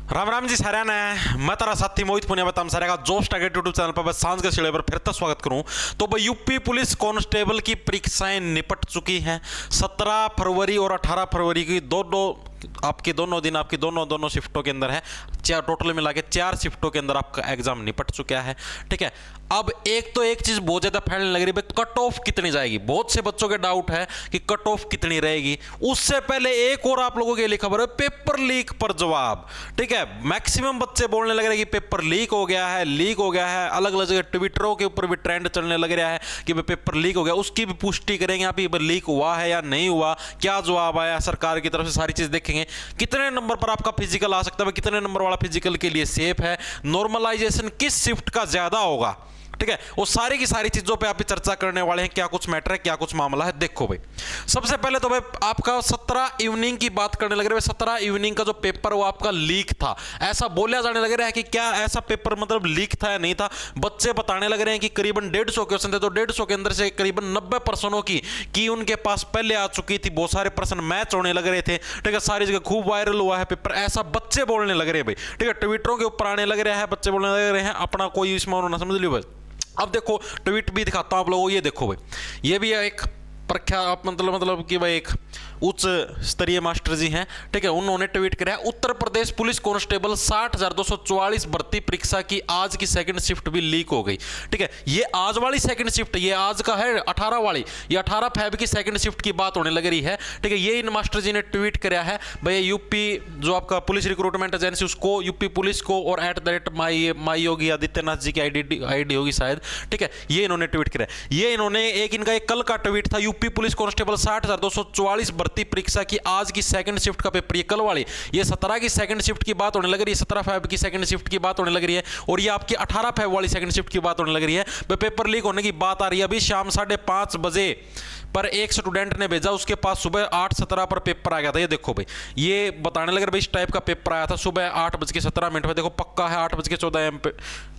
राम राम जी सारे ने मैं तारा साथी मोहित पुनिया बताऊं सारे का जोश टारगेट यूट्यूब चैनल पर बस सांझ के शिले पर फिर तो स्वागत करूं। तो भाई यूपी पुलिस कांस्टेबल की परीक्षाएं निपट चुकी हैं। 17 फरवरी और 18 फरवरी की दोनों दिन आपकी दोनों शिफ्टों के अंदर है। टोटल मिला के 4 शिफ्टों के अंदर आपका एग्जाम निपट चुका है। ठीक है, अब एक चीज बहुत ज्यादा फैलने लग रही है, कट ऑफ कितनी जाएगी। बहुत से बच्चों के डाउट है कि कट ऑफ कितनी रहेगी। उससे पहले एक और आप लोगों के लिए खबर है, पेपर लीक पर जवाब। ठीक है, मैक्सिमम बच्चे बोलने लग रहे हैं कि पेपर लीक हो गया है। अलग अलग जगह ट्विटरों के ऊपर भी ट्रेंड चलने लग रहा है कि पेपर लीक हो गया। उसकी भी पुष्टि करेंगे आप, पेपर लीक हुआ है या नहीं हुआ, क्या जवाब आया सरकार की तरफ से, सारी चीज देखेंगे। कितने नंबर पर आपका फिजिकल आ सकता है, कितने नंबर वाला फिजिकल के लिए सेफ है, नॉर्मलाइजेशन किस शिफ्ट का ज्यादा होगा। ठीक है, वो सारी की सारी चीजों पे आप चर्चा करने वाले हैं। क्या कुछ मैटर है, क्या कुछ मामला है, देखो भाई। सबसे पहले तो भाई आपका 17 इवनिंग की बात करने लग रहे हैं। 17 इवनिंग का जो पेपर वो आपका लीक था, ऐसा बोला जाने लग रहा है कि क्या ऐसा पेपर मतलब लीक था या नहीं था। बच्चे बताने लग रहे हैं कि करीबन 150 क्वेश्चन थे, तो 150 के अंदर से करीबन 90 प्रश्नों की उनके पास पहले आ चुकी थी। बहुत सारे प्रश्न मैच होने लग रहे थे। ठीक है, सारी जगह खूब वायरल हुआ है पेपर, ऐसा बच्चे बोलने लग रहे हैं भाई। ठीक है, ट्विटरों के ऊपर आने लग रहा है, बच्चे बोलने लग रहे हैं। अपना कोई इसमें ना समझ लियो बस। अब देखो ट्वीट भी दिखाता हूं आप लोगों को, ये देखो भाई, ये भी एक प्रख्यात मतलब कि भाई एक उच्च स्तरीय मास्टर जी हैं। ठीक है, उन्होंने ट्वीट किया है, उत्तर प्रदेश पुलिस कांस्टेबल 60,244 भर्ती परीक्षा की आज की सेकंड शिफ्ट भी लीक हो गई। ठीक है, ये आज वाली सेकंड शिफ्ट, ये आज का है 18 वाली, ये 18 फेब की सेकंड शिफ्ट की बात होने लग रही है। ठीक है, ये इन मास्टर जी ने ट्वीट किया है भाई। यूपी जो आपका पुलिस रिक्रूटमेंट एजेंसी, उसको, यूपी पुलिस को, और @ योगी आदित्यनाथ जी की आईडी होगी शायद। ठीक है, ये इन्होंने ट्वीट किया। ये इन्होंने इनका एक कल का ट्वीट था, यूपी पुलिस कांस्टेबल 60,244 भर्ती परीक्षा की आज की सेकंड शिफ्ट का पेपर, ये कल वाली, ये 17 की सेकंड शिफ्ट की बात होने लग रही है, 17 फेब की सेकंड शिफ्ट की बात होने लग रही है, और ये आपकी 18 फेब वाली सेकंड शिफ्ट की बात होने लग रही है। पेपर लीक होने की बात आ रही है। अभी शाम 5:30 बजे पर एक स्टूडेंट ने भेजा, उसके पास सुबह 8:17 पर पेपर आ गया था। ये देखो भाई, ये बताने लग रहे भाई, इस टाइप का पेपर आया था सुबह 8:17 पर। देखो पक्का है 8:14 पे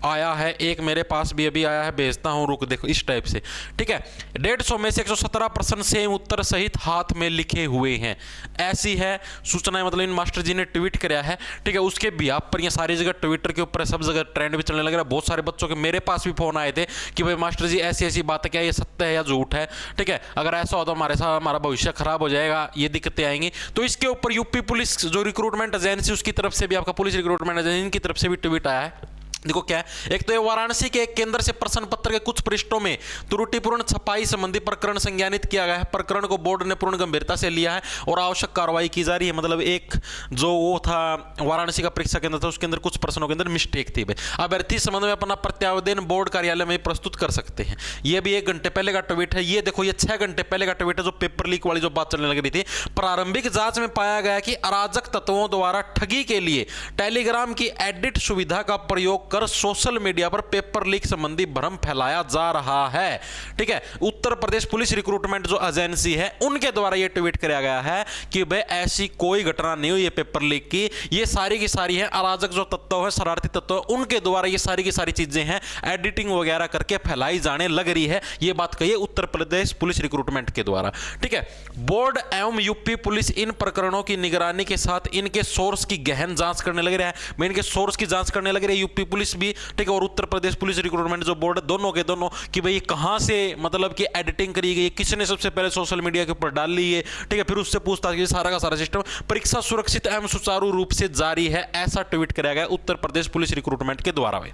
आया है। एक मेरे पास भी अभी आया है, भेजता हूं, रुक, देखो इस टाइप से। ठीक है, 150 में से 117 प्रश्न सेम उत्तर सहित हाथ में लिखे हुए हैं, ऐसी है सूचना। मतलब इन मास्टर जी ने ट्वीट किया है। ठीक है, उसके बिहाफ पर ये सारी जगह ट्विटर के ऊपर सब जगह ट्रेंड भी चलने लग रहा है। बहुत सारे बच्चों के मेरे पास भी फोन आए थे कि भाई मास्टर जी ऐसी बात है, क्या ये सत्य है या झूठ है। ठीक है, अगर ऐसा हो तो हमारे साथ हमारा भविष्य खराब हो जाएगा, ये दिक्कतें आएंगी। तो इसके ऊपर यूपी पुलिस जो रिक्रूटमेंट एजेंसी, उसकी तरफ से भी, आपका पुलिस रिक्रूटमेंट एजेंसी की तरफ से भी ट्वीट आया है। देखो क्या है, एक तो ये वाराणसी के एक केंद्र से प्रश्न पत्र के कुछ पृष्ठों में त्रुटिपूर्ण छपाई संबंधी प्रकरण संज्ञानित किया गया है। प्रकरण को बोर्ड ने पूर्ण गंभीरता से लिया है और आवश्यक कार्रवाई की जा रही है। मतलब एक जो वो था वाराणसी का परीक्षा केंद्र था, उसके अंदर कुछ प्रश्नों के अंदर मिस्टेक थी भाई। अभ्यर्थी संबंध में अपना प्रत्यावेदन बोर्ड कार्यालय में प्रस्तुत कर सकते हैं। ये भी 1 घंटे पहले का ट्वीट है। ये देखो, ये 6 घंटे पहले का ट्वीट है, जो पेपर लीक वाली जो बात चलने लग रही थी। प्रारंभिक जांच में पाया गया कि अराजक तत्वों द्वारा ठगी के लिए टेलीग्राम की एडिट सुविधा का प्रयोग कर सोशल मीडिया पर पेपर लीक संबंधी भ्रम फैलाया जा रहा है। ठीक है, उत्तर प्रदेश पुलिस रिक्रूटमेंट जो एजेंसी है, उनके द्वारा यह ट्वीट किया गया है कि भाई ऐसी कोई घटना नहीं हुई है पेपर लीक की। ये सारी की सारी है अराजक जो तत्व है, शरारती तत्व, उनके द्वारा ये सारी की सारी चीजें हैं एडिटिंग वगैरह करके फैलाई जाने लग रही है। ये बात कही है उत्तर प्रदेश पुलिस रिक्रूटमेंट के द्वारा। ठीक है, बोर्ड एवं यूपी पुलिस इन प्रकरणों की निगरानी के साथ इनके सोर्स की गहन जांच करने लग रहा है। मैं इनके सोर्स की जांच करने लग रही है यूपी पुलिस भी। ठीक है, और उत्तर प्रदेश पुलिस रिक्रूटमेंट जो बोर्ड है, दोनों के दोनों, कि भाई कहां से मतलब कि एडिटिंग करी गई, किसने सबसे पहले सोशल मीडिया के ऊपर डाल ली है। ठीक है, फिर उससे पूछताछ की, सारा का सारा सिस्टम। परीक्षा सुरक्षित एवं सुचारू रूप से जारी है, ऐसा ट्वीट किया गया उत्तर प्रदेश पुलिस रिक्रूटमेंट के द्वारा भाई।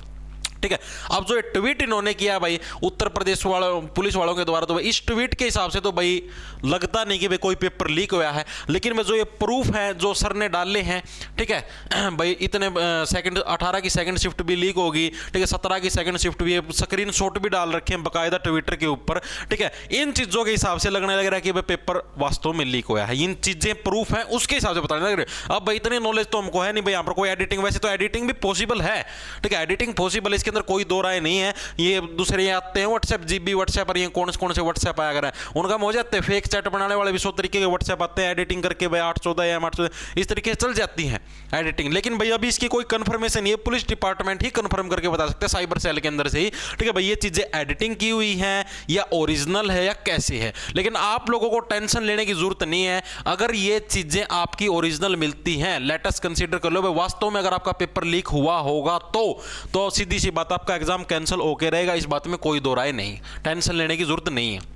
ठीक है, अब जो ये ट्वीट इन्होंने किया भाई उत्तर प्रदेश वालों, पुलिस वालों के द्वारा, तो भाई इस ट्वीट के हिसाब से तो भाई लगता नहीं कि भाई कोई पेपर लीक हुआ है। लेकिन भाई जो ये प्रूफ है जो सर ने डाले हैं, ठीक है भाई, इतने सेकंड 18 की सेकंड शिफ्ट भी लीक होगी। ठीक है, 17 की सेकंड शिफ्ट भी, स्क्रीन शॉट भी डाल रखे हैं बाकायदा ट्विटर के ऊपर। ठीक है, इन चीजों के हिसाब से लगने लग रहा है कि भाई पेपर वास्तव में लीक हुआ है। इन चीजें प्रूफ है, उसके हिसाब से बताने लग रहे हैं। अब भाई इतनी नॉलेज तो हमको है नहीं भाई, यहाँ पर कोई एडिटिंग, वैसे तो एडिटिंग भी पॉसिबल है। ठीक है, एडिटिंग पॉसिबल है, इसके अंदर कोई दो राय नहीं है। ये दूसरे आते हैं व्हाट्सएप जीबी व्हाट्सएप पर, ये कौन से व्हाट्सएप आया कर उनका हो जाते हैं। फेक चैट बनाने वाले भी 100 तरीके के व्हाट्सएप आते हैं, एडिटिंग करके भाई 814 या 814 इस तरीके से चल जाती है एडिटिंग। लेकिन भाई अभी इसकी कोई कंफर्मेशन ये पुलिस डिपार्टमेंट ही कंफर्म करके बता सकते हैं साइबर सेल के अंदर से ही, ठीक है भाई, ये चीजें एडिटिंग की हुई हैं या ओरिजिनल है या कैसी है। लेकिन आप लोगों को टेंशन लेने की जरूरत नहीं है। अगर ये चीजें आपकी ओरिजिनल मिलती हैं, लेट अस कंसीडर कर लो भाई वास्तव में अगर आपका पेपर लीक हुआ होगा तो सीधी सी बात आपका एग्जाम कैंसिल होके रहेगा। इस बात में कोई दो राय नहीं, टेंशन लेने की जरूरत नहीं है।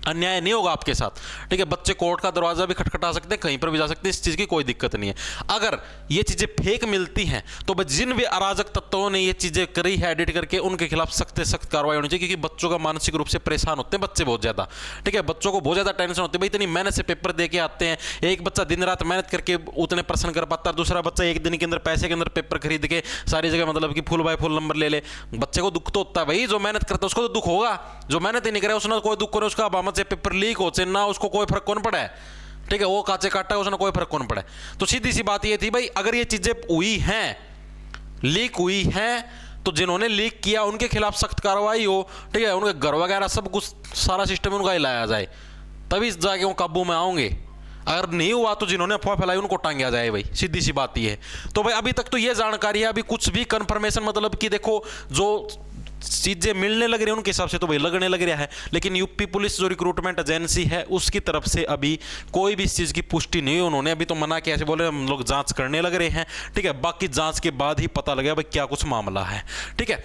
अन्याय नहीं होगा आपके साथ, ठीक है। बच्चे कोर्ट का दरवाजा भी खटखटा सकते हैं, कहीं पर भी जा सकते हैं, इस चीज की कोई दिक्कत नहीं है। अगर ये चीजें फेक मिलती हैं तो जिन भी अराजक तत्वों ने ये चीजें करी है एडिट करके, उनके खिलाफ सख्त से सख्त कार्रवाई होनी चाहिए, क्योंकि बच्चों का मानसिक रूप से परेशान होते हैं बच्चे बहुत ज्यादा, ठीक है। बच्चों को बहुत ज्यादा टेंशन होती है भाई, इतनी मेहनत से पेपर दे के आते हैं। एक बच्चा दिन रात मेहनत करके उतने प्रश्न कर पाता है, दूसरा बच्चा एक दिन के अंदर पैसे के अंदर पेपर खरीद के सारी जगह मतलब कि फुल बाय फुल नंबर ले ले। बच्चे को दुख तो होता है भाई, जो मेहनत करता है उसको तो दुख होगा, जो मेहनत ही नहीं करे उसने कोई दुख करे, उसका बामत से पेपर लीक हो ना उसको कोई फर्क कौन पड़ा है, ठीक है। वो काचे काटा है उसने कोई फर्क कौन पड़ा है। तो सीधी सी बात ये थी भाई, अगर ये चीजें हुई हैं, लीक हुई हैं, तो जिन्होंने लीक किया उनके खिलाफ सख्त कार्रवाई हो, ठीक है। उनके घर वगैरह सब कुछ सारा सिस्टम उनका ही लाया जाए, तभी जाके वो काबू में आएंगे। अगर नहीं हुआ तो जिन्होंने अफवाह फैलाई उनको टांगा जाए भाई, सीधी सी बात ये है। तो भाई अभी तक तो ये जानकारी है, अभी कुछ भी कंफर्मेशन मतलब कि देखो जो चीजें मिलने लग रही है उनके हिसाब से तो भाई लगने लग रहा है। लेकिन यूपी पुलिस जो रिक्रूटमेंट एजेंसी है उसकी तरफ से अभी कोई भी इस चीज की पुष्टि नहीं हुई। उन्होंने अभी तो मना किया, ऐसे बोले हम लोग जांच करने लग रहे हैं, ठीक है। बाकी जांच के बाद ही पता लगेगा भाई क्या कुछ मामला है, ठीक है।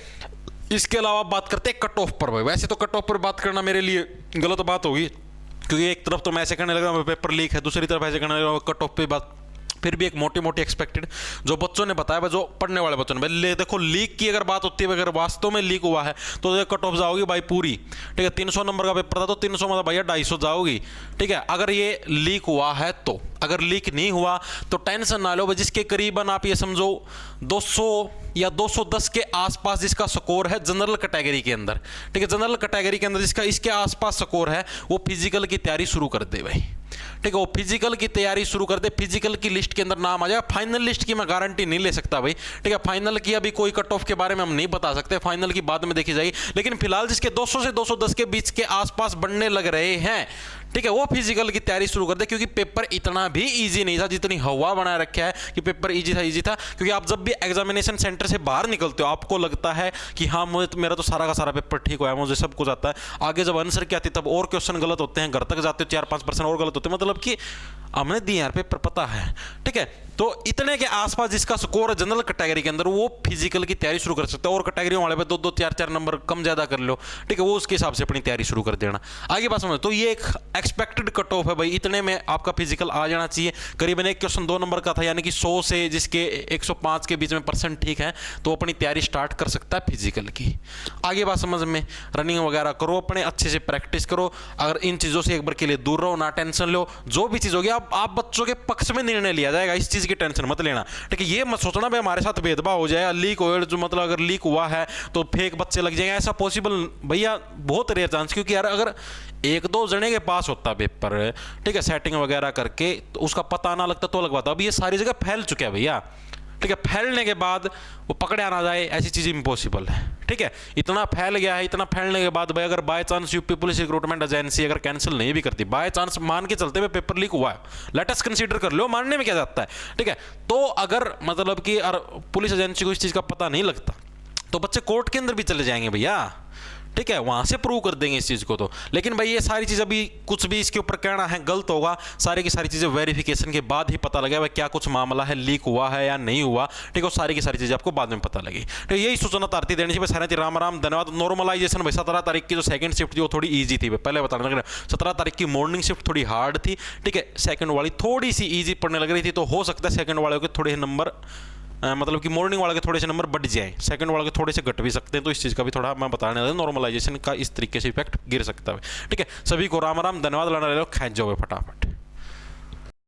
इसके अलावा बात करते हैं कट ऑफ पर भाई। वैसे तो कट ऑफ पर बात करना मेरे लिए गलत बात होगी, क्योंकि एक तरफ तो मैं ऐसे करने लगा पेपर लीक है, दूसरी तरफ ऐसे करने लगा कट ऑफ पे बात। फिर भी एक मोटी मोटी एक्सपेक्टेड जो बच्चों ने बताया, जो पढ़ने वाले बच्चों ने, ले देखो लीक की अगर बात होती है, अगर वास्तव में लीक हुआ है तो कट ऑफ जाओगी भाई पूरी, ठीक है। 300 नंबर का पेपर था तो 300 मतलब भैया 250 जाओगी, ठीक है। अगर ये लीक हुआ है तो, अगर लीक नहीं हुआ तो टेंशन ना लो, जिसके करीबन आप ये समझो 200 या 210 के आसपास जिसका स्कोर है जनरल कैटेगरी के अंदर, ठीक है। जनरल कैटेगरी के अंदर जिसका इसके आसपास स्कोर है वो फिजिकल की तैयारी शुरू कर दे भाई, ठीक है। वो फिजिकल की तैयारी शुरू कर दे, फिजिकल की लिस्ट के अंदर नाम आ जाए। फाइनल लिस्ट की मैं गारंटी नहीं ले सकता भाई, ठीक है। फाइनल की अभी कोई कट ऑफ के बारे में हम नहीं बता सकते, फाइनल की बाद में देखी जाएगी। लेकिन फिलहाल जिसके 200 से 210 के बीच के आसपास बनने लग रहे हैं, ठीक है, वो फिजिकल की तैयारी शुरू कर दे, क्योंकि पेपर इतना भी इजी नहीं था जितनी हवा बना रखा है कि पेपर इजी था। क्योंकि आप जब भी एग्जामिनेशन सेंटर से बाहर निकलते हो आपको लगता है कि हाँ मेरा तो सारा का सारा पेपर ठीक हुआ है, मुझे सब कुछ आता है। आगे जब आंसर की आती तब और क्वेश्चन गलत होते हैं, घर तक जाते हो 4-5% और गलत होते हैं, मतलब कि हमने दिए यार पेपर पता है, ठीक है। तो इतने के आसपास जिसका स्कोर है जनरल कैटेगरी के अंदर वो फिजिकल की तैयारी शुरू कर सकते हैं। और कैटेगरी वाले पे 2-2, 4-4 नंबर कम ज्यादा कर लो, ठीक है, वो उसके हिसाब से अपनी तैयारी शुरू कर देना। आगे बात समझो, तो ये एक एक्सपेक्टेड कट ऑफ है भाई, इतने में आपका फिजिकल आ जाना चाहिए। करीबन एक क्वेश्चन 2 नंबर का था, यानी कि 100 से जिसके 105 के बीच में परसेंट ठीक है तो अपनी तैयारी स्टार्ट कर सकता है फिजिकल की। आगे बात समझ में, रनिंग वगैरह करो, अपने अच्छे से प्रैक्टिस करो। अगर इन चीजों से एक बार के लिए दूर रहो, ना टेंशन लो, जो भी चीज होगी आप बच्चों के पक्ष में निर्णय लिया जाएगा, इस चीज की टेंशन मत लेना, ठीक है। ये मत सोचना भाई हमारे साथ भेदभाव हो जाए, लीक हो, जो मतलब अगर लीक हुआ है तो फेक बच्चे लग जाएंगे, ऐसा पॉसिबल भैया बहुत रेयर चांस। क्योंकि यार अगर 1-2 जने के पास होता पेपर, ठीक है, सेटिंग वगैरह करके तो उसका पता ना लगता तो लगवाता। अभी ये सारी जगह फैल चुका है भैया, ठीक है। फैलने के बाद वो पकड़ा ना जाए ऐसी चीज इम्पॉसिबल है, ठीक है। इतना फैल गया है, इतना फैलने के बाद भाई अगर by chance UP police recruitment agency अगर कैंसिल नहीं भी करती, बाय चांस मान के चलते हुए पेपर लीक हुआ है, लेट अस कंसीडर कर लो, मानने में क्या जाता है, ठीक है। तो अगर मतलब कि पुलिस एजेंसी को इस चीज का पता नहीं लगता तो बच्चे कोर्ट के अंदर भी चले जाएंगे भैया, ठीक है, वहां से प्रूव कर देंगे इस चीज को। तो लेकिन भाई ये सारी चीज अभी कुछ भी इसके ऊपर कहना है गलत होगा। सारी की सारी चीजें वेरिफिकेशन के बाद ही पता लगेगा भाई क्या कुछ मामला है, लीक हुआ है या नहीं हुआ, ठीक है। सारी की सारी चीजें आपको बाद में पता लगी। तो यही सूचना तारती देनी चाहिए। सारे राम राम, धन्यवाद। नॉर्मलाइजेशन भाई 17 तारीख की जो सेकंड शिफ्ट थी वो थोड़ी ईजी थी, पहले बताने लग रहा। 17 तारीख की मॉर्निंग शिफ्ट थोड़ी हार्ड थी, ठीक है। सेकंड वाली थोड़ी सी ईजी पड़ने लग रही थी, तो हो सकता है सेकंड वाले के थोड़े नंबर मतलब कि मॉर्निंग वाले के थोड़े से नंबर बढ़ जाए, सेकंड वाले के थोड़े से घट भी सकते हैं। तो इस चीज़ का भी थोड़ा मैं बताने लगा, नॉर्मलाइजेशन का इस तरीके से इफेक्ट गिर सकता है, ठीक है। सभी को राम राम, धन्यवाद। लड़ा ले लो, खैच जाओ फटाफट।